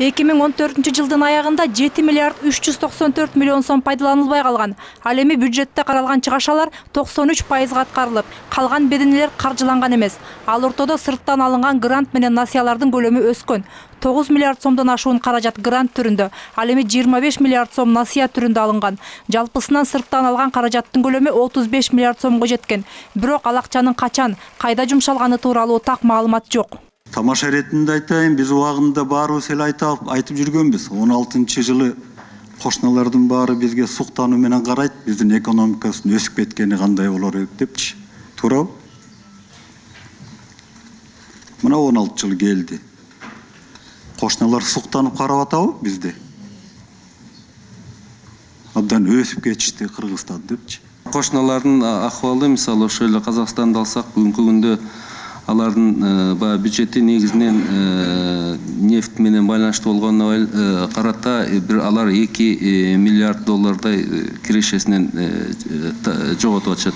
2014 жылдын аягында 7 миллиард 394 миллион сом пайдаланылбай калган. Ал эми бюджетте каралган чыгашалар 93% аткарылып, калган беденелер каржыланган эмес. Ал ортодо сырттан алынган грант менен насыялардын көлөмү өскөн. 9 миллиард сомдон ашуун каражат грант түрүндө, ал эми 25 миллиард сом насыя түрүндө алынган. Жалпысынан сырттан алган каражаттын көлөмү 35 миллиард сомго жеткен. Бирок ал акчанын качан, кайда жумшалганы тууралуу так маалымат жок. Тамаша ретинде айтайын, биз убагында баарыбыз эле айтып жүргөнбүз. 16-жылы кошуналардын баары бизге суктануу менен карайт, биздин экономикасынын өсүп кеткени кандай болор депчи. Туурабы? Мына 16 жыл келди. Кошуналар суктанып карап атабы бизде? Абдан өсүп кетишти Кыргызстан депчи. Кошуналардын акыбалы мисалы ошо эле Казакстанды алсак, бүгүнкү күндө алардын бюджети негизинен нефть менен байланыштуу болгонуна карата алар 2 миллиард доллардай кирешесинен жоготуп атышат.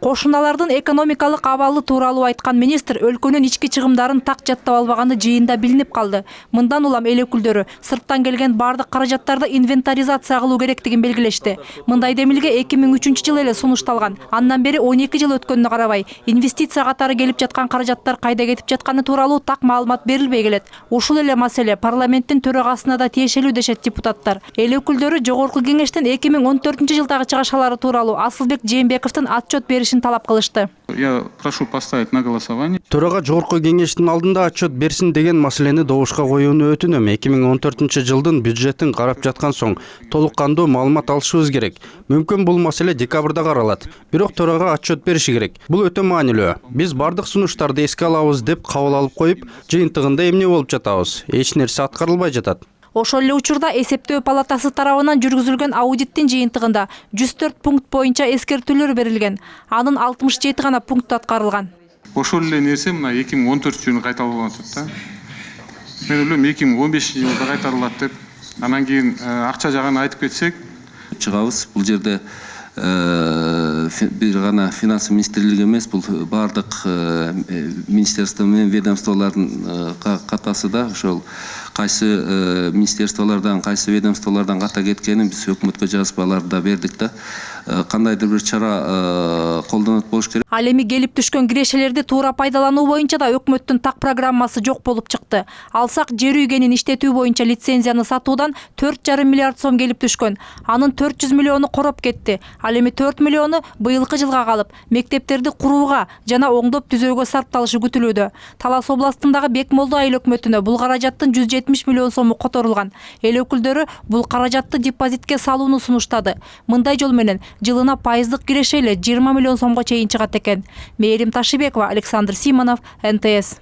Кошуналардын экономикалык абалы тууралуу айткан министр өлкөнүн ички чыгымдарын так жаттап албаганы жыйында билинип калды. Мындан улам эл өкүлдөрү сырттан келген бардык каражаттарды инвентаризация кылуу керектигин белгилешти. Мындай демилге 2003 жылы эле сунушталган. Андан бери 12 жыл өткөнүнө карабай, инвестиция катары келип жаткан каражаттар кайда кетип жатканы тууралуу так маалымат берилбей келет. Ушул эле маселе парламенттин төрагасына да тиешелүү дешет депутаттар. Эл өкүлдөрү жогорку кеңештин 2014 жылдагы чыгашалары тууралуу Асылбек Жээнбековдун отчет беришин талап кылышты. Я прошу поставить на голосование. Төрага жогорку кеңештин алдында отчет берсин деген маселени добушка коюуну өтүнөм. 2014 жылдын бюджетин карап жаткан соң толук кандуу маалымат алышыбыз керек. Мүмкүн бул маселе декабрда каралат. Бирок төрага отчет бериши керек. Бул өтө маанилүү. Биз бардык сунуштарды эске алабыз деп кабыл алып коюп, жыйынтыгында эмне болуп жатабыз? Эч нерсе аткарылбай жатат. Ошол эле учурда эсептөө палатасы тарабынан жүргүзүлгөн аудиттин жыйынтыгында 104 пункт боюнча эскертүүлөр берилген. Анын 67 гана пункту аткарылган. Ошол эле нерсе мына 2014 жылы кайталанып атат да. Мен ойлойм 2015 жылда кайтарылат деп. Анан кийин акча жагын айтып кетсек, чыгабыз. Бул жерде бир гана финансы министрлиги эмес, бул бардык министерство менен ведомстволордун катасы да ошол кайсы министерстволордон, кайсы ведомстволордон ката кеткенин биз өкмөткө жазып аларды да бердик да. Кандайдыр бир чара колдонот болуш керек. Ал эми келип түшкөн кирешелерди туура пайдалануу боюнча да өкмөттүн так программасы жок болуп чыкты. Алсак жер үйгенин иштетүү боюнча лицензияны сатуудан 4,5 миллиард сом келип түшкөн. Анын 400 миллиону короп кетти. Ал эми 4 миллиону быйылкы жылга калып, мектептерди курууга жана оңдоп түзөөгө сарпталышы күтүлүүдө. Талас областындагы Бекмолду айыл өкмөтүнө бул каражаттын 170 миллион сому которулган. Эл өкүлдөрү бул каражатты депозитке салууну сунуштады. Мындай жол менен жылына пайыздык кирешеле 20 миллион сомго чейин чыгат экен. Мээрим Ташибекова, Александр Симонов, НТС.